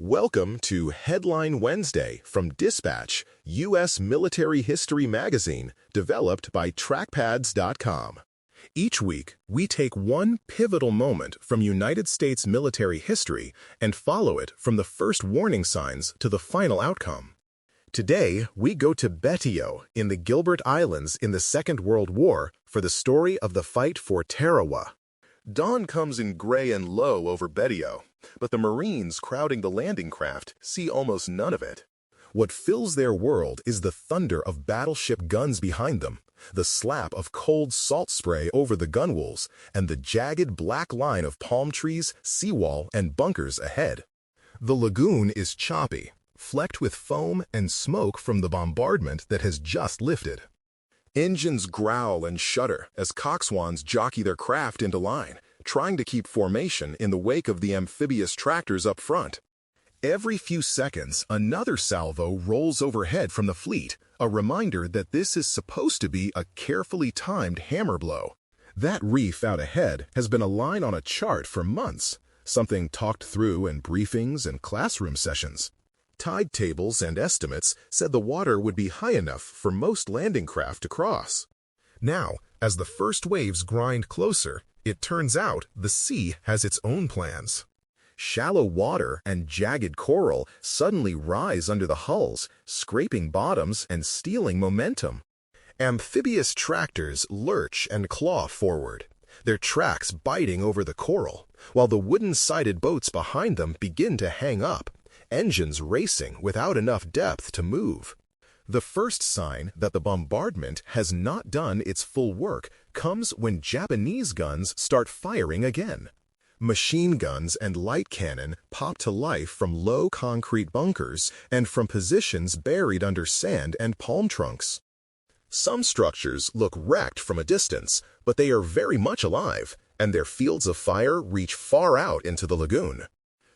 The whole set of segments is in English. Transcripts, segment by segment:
Welcome to Headline Wednesday from Dispatch, U.S. Military History Magazine, developed by trackpads.com. Each week, we take one pivotal moment from United States military history and follow it from the first warning signs to the final outcome. Today, we go to Betio in the Gilbert Islands in the Second World War for the story of the fight for Tarawa. Dawn comes in gray and low over Betio, but the Marines crowding the landing craft see almost none of it. What fills their world is the thunder of battleship guns behind them, the slap of cold salt spray over the gunwales, and the jagged black line of palm trees, seawall, and bunkers ahead. The lagoon is choppy, flecked with foam and smoke from the bombardment that has just lifted. Engines growl and shudder as coxswains jockey their craft into line, trying to keep formation in the wake of the amphibious tractors up front. Every few seconds, another salvo rolls overhead from the fleet, a reminder that this is supposed to be a carefully timed hammer blow. That reef out ahead has been a line on a chart for months, something talked through in briefings and classroom sessions. Tide tables and estimates said the water would be high enough for most landing craft to cross. Now, as the first waves grind closer, it turns out the sea has its own plans. Shallow water and jagged coral suddenly rise under the hulls, scraping bottoms and stealing momentum. Amphibious tractors lurch and claw forward, their tracks biting over the coral, while the wooden-sided boats behind them begin to hang up, engines racing without enough depth to move. The first sign that the bombardment has not done its full work comes when Japanese guns start firing again. Machine guns and light cannon pop to life from low concrete bunkers and from positions buried under sand and palm trunks. Some structures look wrecked from a distance, but they are very much alive, and their fields of fire reach far out into the lagoon.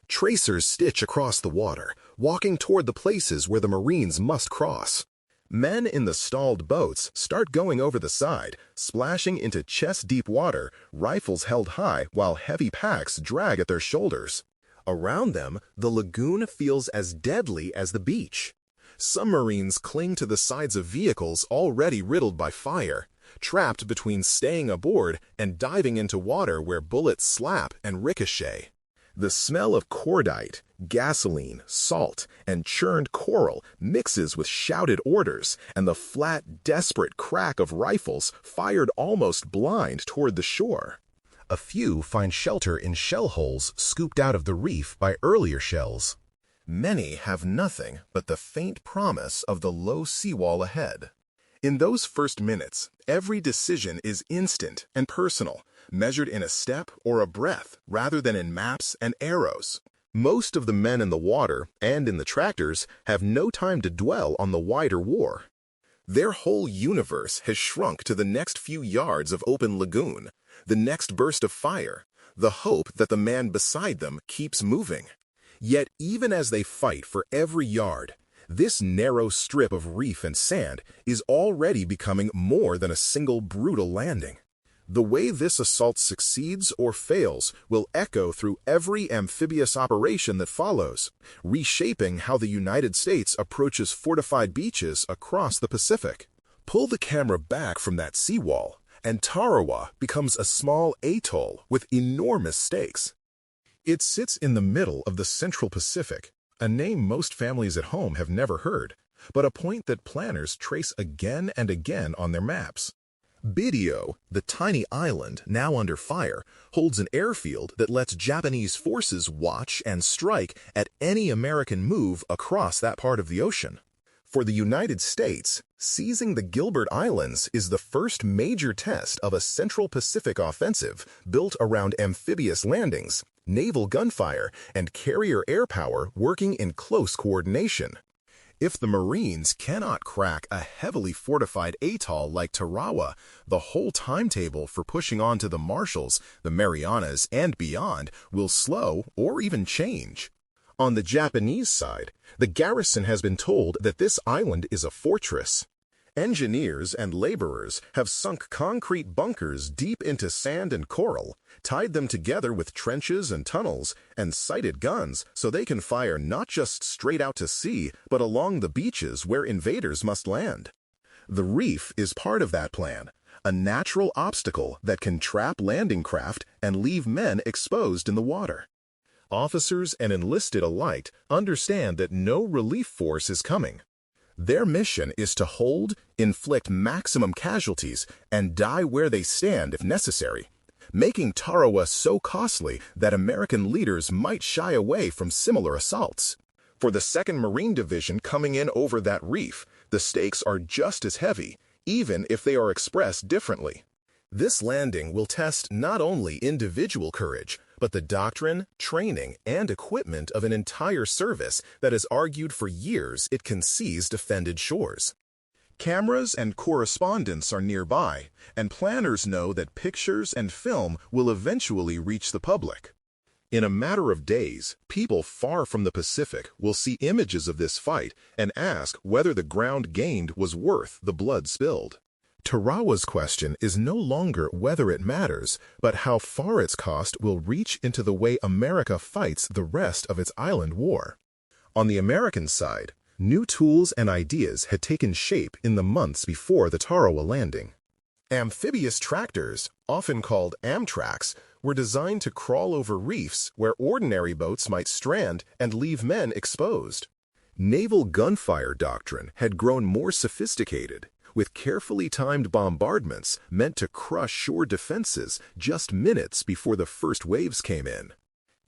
Tracers stitch across the water, walking toward the places where the Marines must cross. Men in the stalled boats start going over the side, splashing into chest-deep water, rifles held high while heavy packs drag at their shoulders. Around them, the lagoon feels as deadly as the beach. Some Marines cling to the sides of vehicles already riddled by fire, trapped between staying aboard and diving into water where bullets slap and ricochet. The smell of cordite, gasoline, salt, and churned coral mixes with shouted orders and the flat, desperate crack of rifles fired almost blind toward the shore. A few find shelter in shell holes scooped out of the reef by earlier shells. Many have nothing but the faint promise of the low seawall ahead. In those first minutes, every decision is instant and personal, measured in a step or a breath rather than in maps and arrows. Most of the men in the water and in the tractors have no time to dwell on the wider war. Their whole universe has shrunk to the next few yards of open lagoon, the next burst of fire, the hope that the man beside them keeps moving. Yet even as they fight for every yard, this narrow strip of reef and sand is already becoming more than a single brutal landing. The way this assault succeeds or fails will echo through every amphibious operation that follows, reshaping how the United States approaches fortified beaches across the Pacific. Pull the camera back from that seawall, and Tarawa becomes a small atoll with enormous stakes. It sits in the middle of the Central Pacific, a name most families at home have never heard, but a point that planners trace again and again on their maps. Betio, the tiny island now under fire, holds an airfield that lets Japanese forces watch and strike at any American move across that part of the ocean. For the United States, seizing the Gilbert Islands is the first major test of a Central Pacific offensive built around amphibious landings, naval gunfire, and carrier air power working in close coordination. If the Marines cannot crack a heavily fortified atoll like Tarawa, the whole timetable for pushing on to the Marshalls, the Marianas, and beyond will slow or even change. On the Japanese side, the garrison has been told that this island is a fortress. Engineers and laborers have sunk concrete bunkers deep into sand and coral, tied them together with trenches and tunnels, and sighted guns so they can fire not just straight out to sea, but along the beaches where invaders must land. The reef is part of that plan, a natural obstacle that can trap landing craft and leave men exposed in the water. Officers and enlisted alike understand that no relief force is coming. Their mission is to hold, inflict maximum casualties, and die where they stand if necessary, making Tarawa so costly that American leaders might shy away from similar assaults. For the 2nd Marine Division coming in over that reef, the stakes are just as heavy, even if they are expressed differently. This landing will test not only individual courage, but the doctrine, training, and equipment of an entire service that has argued for years it can seize defended shores. Cameras and correspondents are nearby, and planners know that pictures and film will eventually reach the public. In a matter of days, people far from the Pacific will see images of this fight and ask whether the ground gained was worth the blood spilled. Tarawa's question is no longer whether it matters, but how far its cost will reach into the way America fights the rest of its island war. On the American side, new tools and ideas had taken shape in the months before the Tarawa landing. Amphibious tractors, often called amtracs, were designed to crawl over reefs where ordinary boats might strand and leave men exposed. Naval gunfire doctrine had grown more sophisticated, with carefully timed bombardments meant to crush shore defenses just minutes before the first waves came in.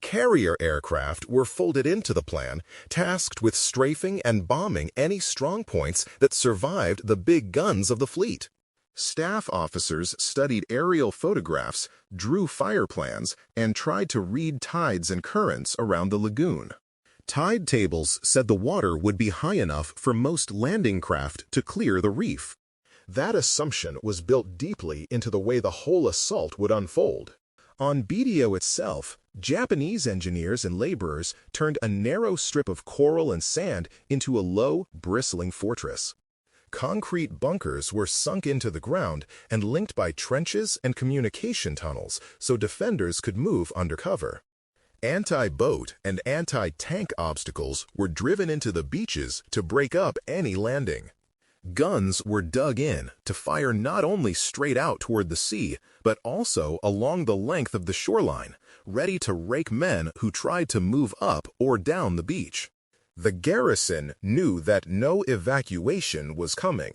Carrier aircraft were folded into the plan, tasked with strafing and bombing any strong points that survived the big guns of the fleet. Staff officers studied aerial photographs, drew fire plans, and tried to read tides and currents around the lagoon. Tide tables said the water would be high enough for most landing craft to clear the reef. That assumption was built deeply into the way the whole assault would unfold. On Betio itself, Japanese engineers and laborers turned a narrow strip of coral and sand into a low, bristling fortress. Concrete bunkers were sunk into the ground and linked by trenches and communication tunnels so defenders could move undercover. Anti-boat and anti-tank obstacles were driven into the beaches to break up any landing. Guns were dug in to fire not only straight out toward the sea, but also along the length of the shoreline, ready to rake men who tried to move up or down the beach. The garrison knew that no evacuation was coming.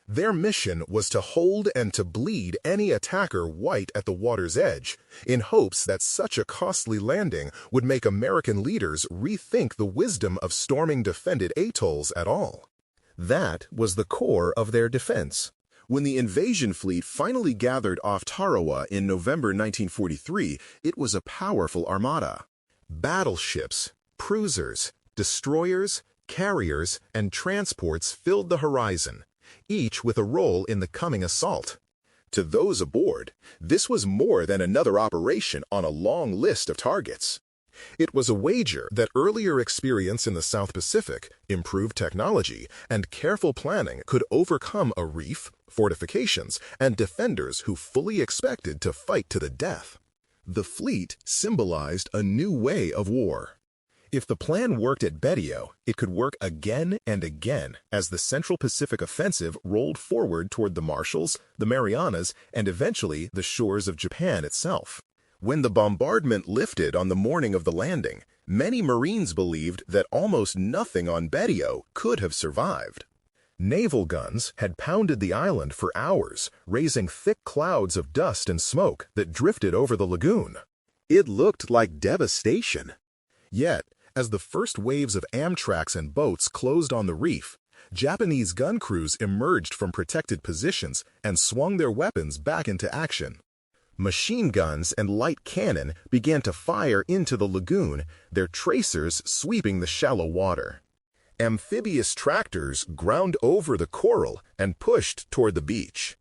Their mission was to hold and to bleed any attacker white at the water's edge, in hopes that such a costly landing would make American leaders rethink the wisdom of storming defended atolls at all. That was the core of their defense. When the invasion fleet finally gathered off Tarawa in November 1943, it was a powerful armada. Battleships, cruisers, destroyers, carriers, and transports filled the horizon, each with a role in the coming assault. To those aboard, this was more than another operation on a long list of targets. It was a wager that earlier experience in the South Pacific, improved technology, and careful planning could overcome a reef, fortifications, and defenders who fully expected to fight to the death. The fleet symbolized a new way of war. If the plan worked at Betio, it could work again and again as the Central Pacific Offensive rolled forward toward the Marshalls, the Marianas, and eventually the shores of Japan itself. When the bombardment lifted on the morning of the landing, many Marines believed that almost nothing on Betio could have survived. Naval guns had pounded the island for hours, raising thick clouds of dust and smoke that drifted over the lagoon. It looked like devastation. Yet, as the first waves of amtracs and boats closed on the reef, Japanese gun crews emerged from protected positions and swung their weapons back into action. Machine guns and light cannon began to fire into the lagoon, their tracers sweeping the shallow water. Amphibious tractors ground over the coral and pushed toward the beach.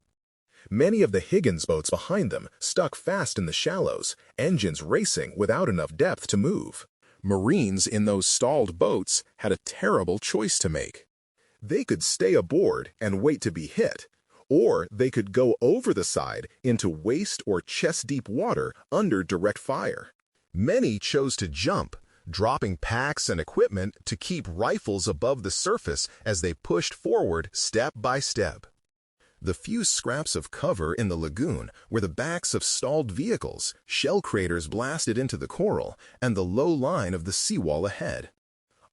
Many of the Higgins boats behind them stuck fast in the shallows, engines racing without enough depth to move. Marines in those stalled boats had a terrible choice to make. They could stay aboard and wait to be hit, or they could go over the side into waist or chest-deep water under direct fire. Many chose to jump, dropping packs and equipment to keep rifles above the surface as they pushed forward step by step. The few scraps of cover in the lagoon were the backs of stalled vehicles, shell craters blasted into the coral, and the low line of the seawall ahead.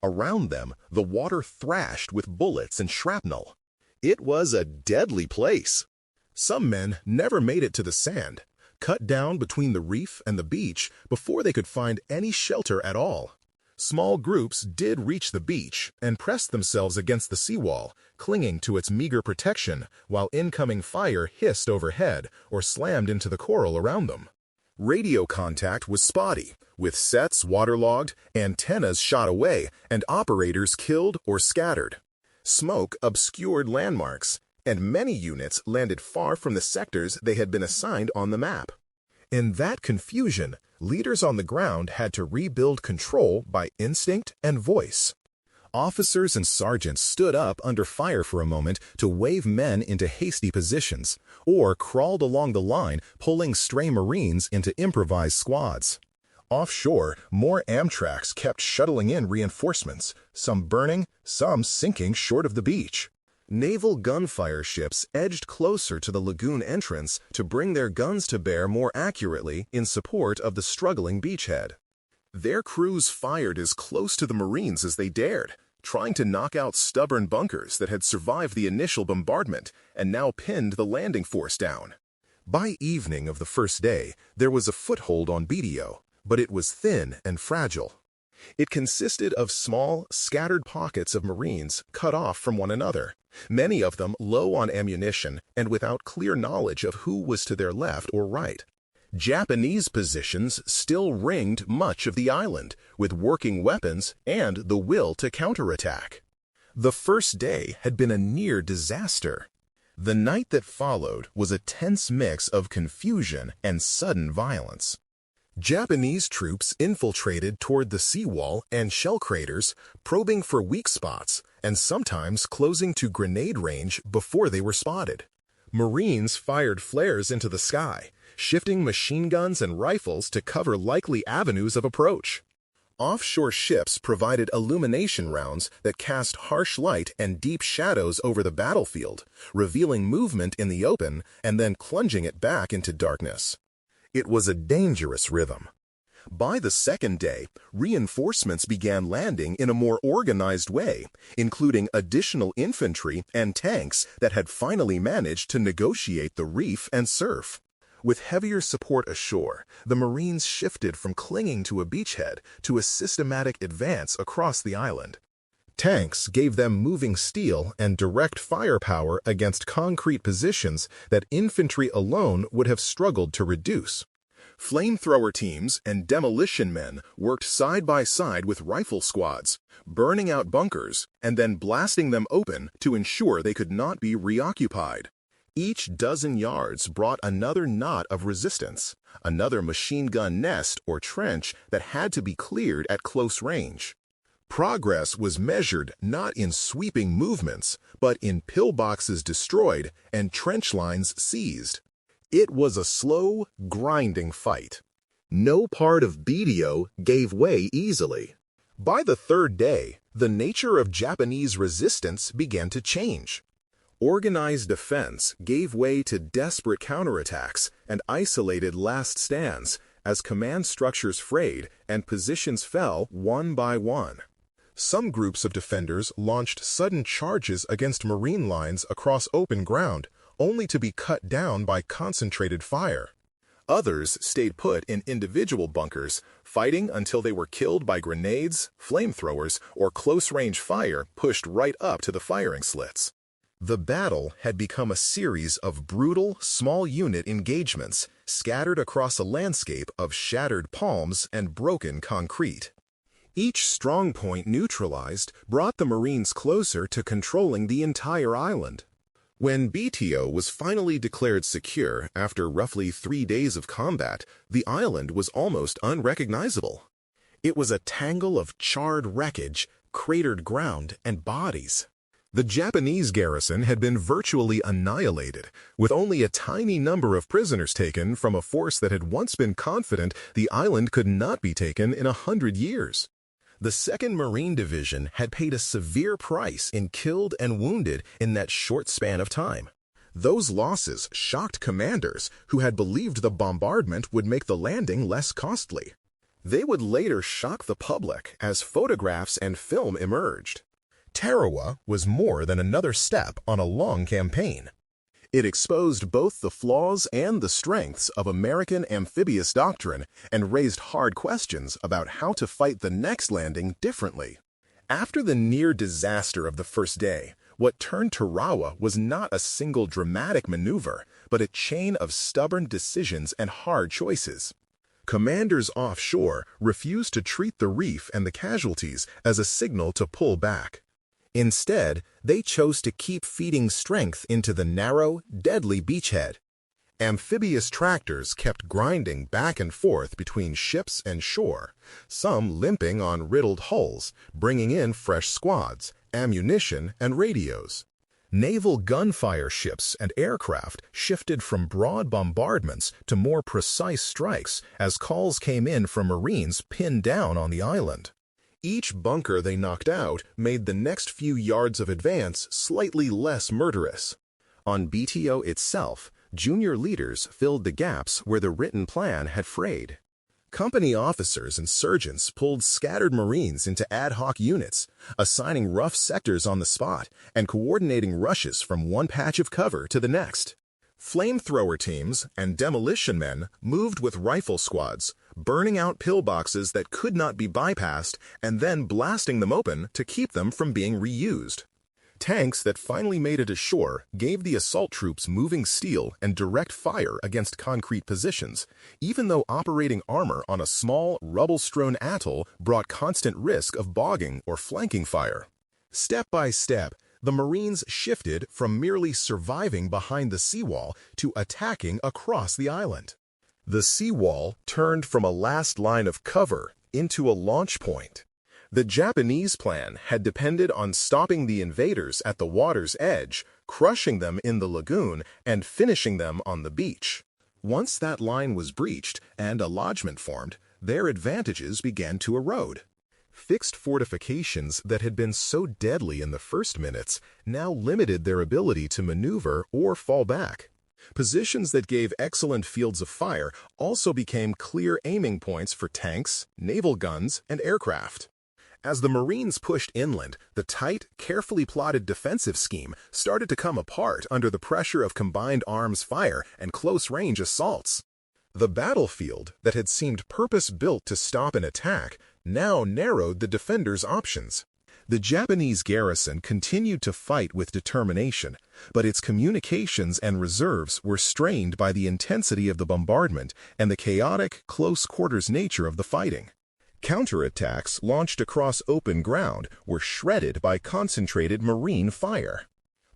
Around them, the water thrashed with bullets and shrapnel. It was a deadly place. Some men never made it to the sand, cut down between the reef and the beach before they could find any shelter at all. Small groups did reach the beach and pressed themselves against the seawall, clinging to its meager protection while incoming fire hissed overhead or slammed into the coral around them. Radio contact was spotty, with sets waterlogged, antennas shot away, and operators killed or scattered. Smoke obscured landmarks, and many units landed far from the sectors they had been assigned on the map. In that confusion, leaders on the ground had to rebuild control by instinct and voice. Officers and sergeants stood up under fire for a moment to wave men into hasty positions, or crawled along the line pulling stray Marines into improvised squads. Offshore, more amtracs kept shuttling in reinforcements, some burning, some sinking short of the beach. Naval gunfire ships edged closer to the lagoon entrance to bring their guns to bear more accurately in support of the struggling beachhead. Their crews fired as close to the Marines as they dared, trying to knock out stubborn bunkers that had survived the initial bombardment and now pinned the landing force down. By evening of the first day, there was a foothold on Betio, but it was thin and fragile. It consisted of small, scattered pockets of Marines cut off from one another, many of them low on ammunition and without clear knowledge of who was to their left or right. Japanese positions still ringed much of the island, with working weapons and the will to counterattack. The first day had been a near disaster. The night that followed was a tense mix of confusion and sudden violence. Japanese troops infiltrated toward the seawall and shell craters, probing for weak spots and sometimes closing to grenade range before they were spotted. Marines fired flares into the sky, shifting machine guns and rifles to cover likely avenues of approach. Offshore ships provided illumination rounds that cast harsh light and deep shadows over the battlefield, revealing movement in the open and then plunging it back into darkness. It was a dangerous rhythm. By the second day, reinforcements began landing in a more organized way, including additional infantry and tanks that had finally managed to negotiate the reef and surf. With heavier support ashore, the Marines shifted from clinging to a beachhead to a systematic advance across the island. Tanks gave them moving steel and direct firepower against concrete positions that infantry alone would have struggled to reduce. Flamethrower teams and demolition men worked side by side with rifle squads, burning out bunkers and then blasting them open to ensure they could not be reoccupied. Each dozen yards brought another knot of resistance, another machine gun nest or trench that had to be cleared at close range. Progress was measured not in sweeping movements, but in pillboxes destroyed and trench lines seized. It was a slow, grinding fight. No part of Betio gave way easily. By the third day, the nature of Japanese resistance began to change. Organized defense gave way to desperate counterattacks and isolated last stands as command structures frayed and positions fell one by one. Some groups of defenders launched sudden charges against Marine lines across open ground, only to be cut down by concentrated fire. Others stayed put in individual bunkers, fighting until they were killed by grenades, flamethrowers, or close-range fire pushed right up to the firing slits. The battle had become a series of brutal, small-unit engagements scattered across a landscape of shattered palms and broken concrete. Each strong point neutralized brought the Marines closer to controlling the entire island. When Betio was finally declared secure after roughly 3 days of combat, the island was almost unrecognizable. It was a tangle of charred wreckage, cratered ground, and bodies. The Japanese garrison had been virtually annihilated, with only a tiny number of prisoners taken from a force that had once been confident the island could not be taken in 100 years. The 2nd Marine Division had paid a severe price in killed and wounded in that short span of time. Those losses shocked commanders who had believed the bombardment would make the landing less costly. They would later shock the public as photographs and film emerged. Tarawa was more than another step on a long campaign. It exposed both the flaws and the strengths of American amphibious doctrine and raised hard questions about how to fight the next landing differently. After the near disaster of the first day, what turned Tarawa was not a single dramatic maneuver, but a chain of stubborn decisions and hard choices. Commanders offshore refused to treat the reef and the casualties as a signal to pull back. Instead, they chose to keep feeding strength into the narrow, deadly beachhead. Amphibious tractors kept grinding back and forth between ships and shore, some limping on riddled hulls, bringing in fresh squads, ammunition, and radios. Naval gunfire ships and aircraft shifted from broad bombardments to more precise strikes as calls came in from Marines pinned down on the island. Each bunker they knocked out made the next few yards of advance slightly less murderous. On Betio itself, junior leaders filled the gaps where the written plan had frayed. Company officers and sergeants pulled scattered Marines into ad hoc units, assigning rough sectors on the spot and coordinating rushes from one patch of cover to the next. Flamethrower teams and demolition men moved with rifle squads, burning out pillboxes that could not be bypassed and then blasting them open to keep them from being reused. Tanks that finally made it ashore gave the assault troops moving steel and direct fire against concrete positions, even though operating armor on a small, rubble-strewn atoll brought constant risk of bogging or flanking fire. Step by step, the Marines shifted from merely surviving behind the seawall to attacking across the island. The seawall turned from a last line of cover into a launch point. The Japanese plan had depended on stopping the invaders at the water's edge, crushing them in the lagoon, and finishing them on the beach. Once that line was breached and a lodgment formed, their advantages began to erode. Fixed fortifications that had been so deadly in the first minutes now limited their ability to maneuver or fall back. Positions that gave excellent fields of fire also became clear aiming points for tanks, naval guns, and aircraft. As the Marines pushed inland, the tight, carefully plotted defensive scheme started to come apart under the pressure of combined arms fire and close-range assaults. The battlefield that had seemed purpose-built to stop an attack now narrowed the defenders' options. The Japanese garrison continued to fight with determination, but its communications and reserves were strained by the intensity of the bombardment and the chaotic, close-quarters nature of the fighting. Counterattacks launched across open ground were shredded by concentrated Marine fire.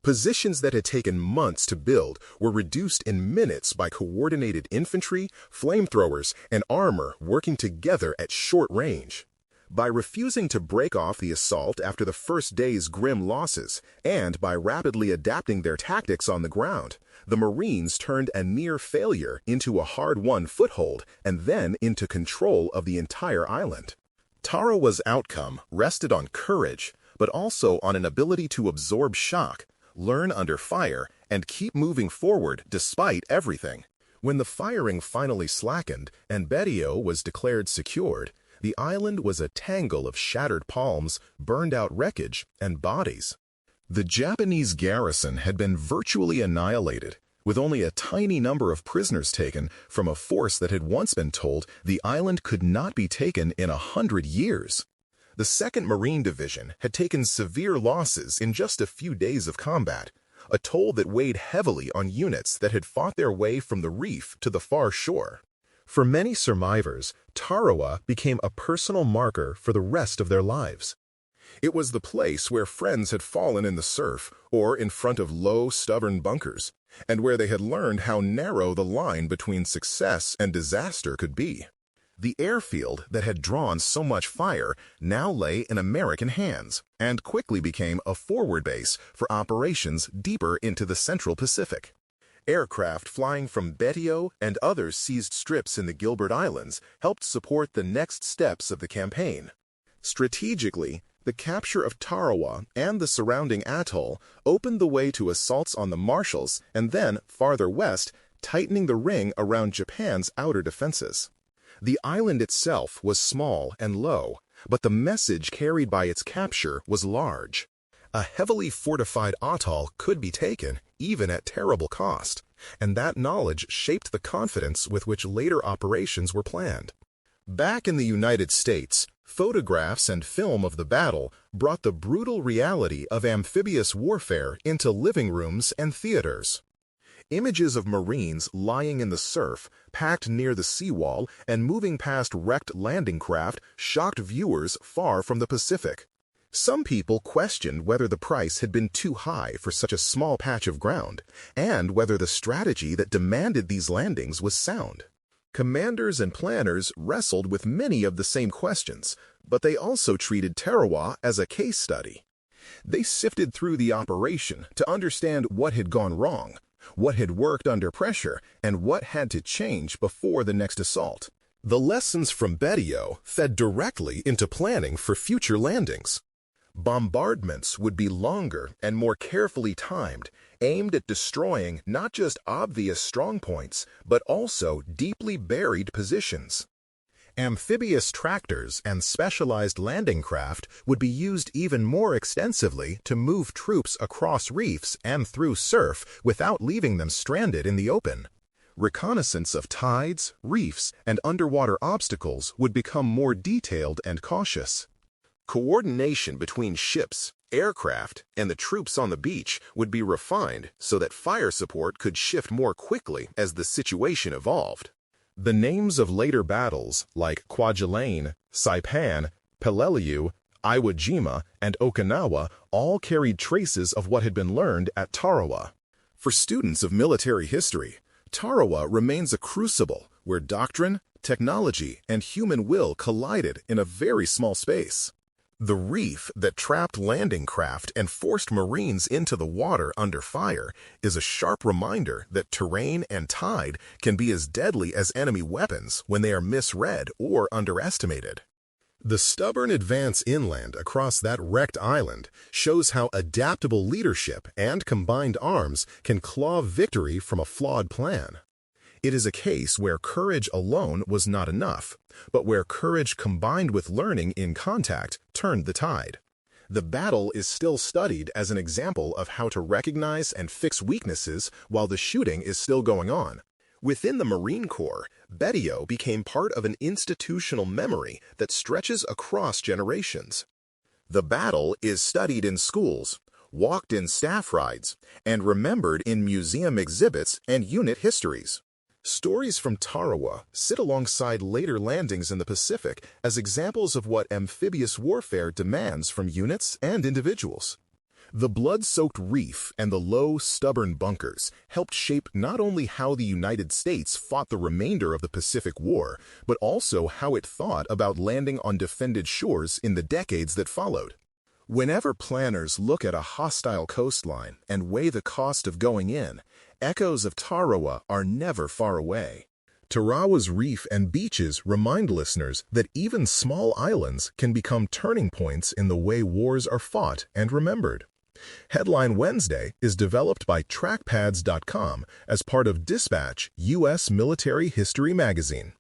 Positions that had taken months to build were reduced in minutes by coordinated infantry, flamethrowers, and armor working together at short range. By refusing to break off the assault after the first day's grim losses, and by rapidly adapting their tactics on the ground, the Marines turned a near failure into a hard-won foothold and then into control of the entire island. Tarawa's outcome rested on courage, but also on an ability to absorb shock, learn under fire, and keep moving forward despite everything. When the firing finally slackened and Betio was declared secured, the island was a tangle of shattered palms, burned-out wreckage, and bodies. The Japanese garrison had been virtually annihilated, with only a tiny number of prisoners taken from a force that had once been told the island could not be taken in 100 years. The 2nd Marine Division had taken severe losses in just a few days of combat, a toll that weighed heavily on units that had fought their way from the reef to the far shore. For many survivors, Tarawa became a personal marker for the rest of their lives. It was the place where friends had fallen in the surf or in front of low, stubborn bunkers, and where they had learned how narrow the line between success and disaster could be. The airfield that had drawn so much fire now lay in American hands and quickly became a forward base for operations deeper into the Central Pacific. Aircraft flying from Betio and other seized strips in the Gilbert Islands helped support the next steps of the campaign. Strategically, the capture of Tarawa and the surrounding atoll opened the way to assaults on the Marshalls and then, farther west, tightening the ring around Japan's outer defenses. The island itself was small and low, but the message carried by its capture was large. A heavily fortified atoll could be taken, even at terrible cost, and that knowledge shaped the confidence with which later operations were planned. Back in the United States, photographs and film of the battle brought the brutal reality of amphibious warfare into living rooms and theaters. Images of Marines lying in the surf, packed near the seawall, and moving past wrecked landing craft shocked viewers far from the Pacific. Some people questioned whether the price had been too high for such a small patch of ground, and whether the strategy that demanded these landings was sound. Commanders and planners wrestled with many of the same questions, but they also treated Tarawa as a case study. They sifted through the operation to understand what had gone wrong, what had worked under pressure, and what had to change before the next assault. The lessons from Betio fed directly into planning for future landings. Bombardments would be longer and more carefully timed, aimed at destroying not just obvious strongpoints, but also deeply buried positions. Amphibious tractors and specialized landing craft would be used even more extensively to move troops across reefs and through surf without leaving them stranded in the open. Reconnaissance of tides, reefs, and underwater obstacles would become more detailed and cautious. Coordination between ships, aircraft, and the troops on the beach would be refined so that fire support could shift more quickly as the situation evolved. The names of later battles, like Kwajalein, Saipan, Peleliu, Iwo Jima, and Okinawa, all carried traces of what had been learned at Tarawa. For students of military history, Tarawa remains a crucible where doctrine, technology, and human will collided in a very small space. The reef that trapped landing craft and forced Marines into the water under fire is a sharp reminder that terrain and tide can be as deadly as enemy weapons when they are misread or underestimated. The stubborn advance inland across that wrecked island shows how adaptable leadership and combined arms can claw victory from a flawed plan. It is a case where courage alone was not enough, but where courage combined with learning in contact turned the tide. The battle is still studied as an example of how to recognize and fix weaknesses while the shooting is still going on. Within the Marine Corps, Betio became part of an institutional memory that stretches across generations. The battle is studied in schools, walked in staff rides, and remembered in museum exhibits and unit histories. Stories from Tarawa sit alongside later landings in the Pacific as examples of what amphibious warfare demands from units and individuals. The blood-soaked reef and the low, stubborn bunkers helped shape not only how the United States fought the remainder of the Pacific War, but also how it thought about landing on defended shores in the decades that followed. Whenever planners look at a hostile coastline and weigh the cost of going in, echoes of Tarawa are never far away. Tarawa's reef and beaches remind listeners that even small islands can become turning points in the way wars are fought and remembered. Headline Wednesday is developed by trackpads.com as part of Dispatch U.S. Military History Magazine.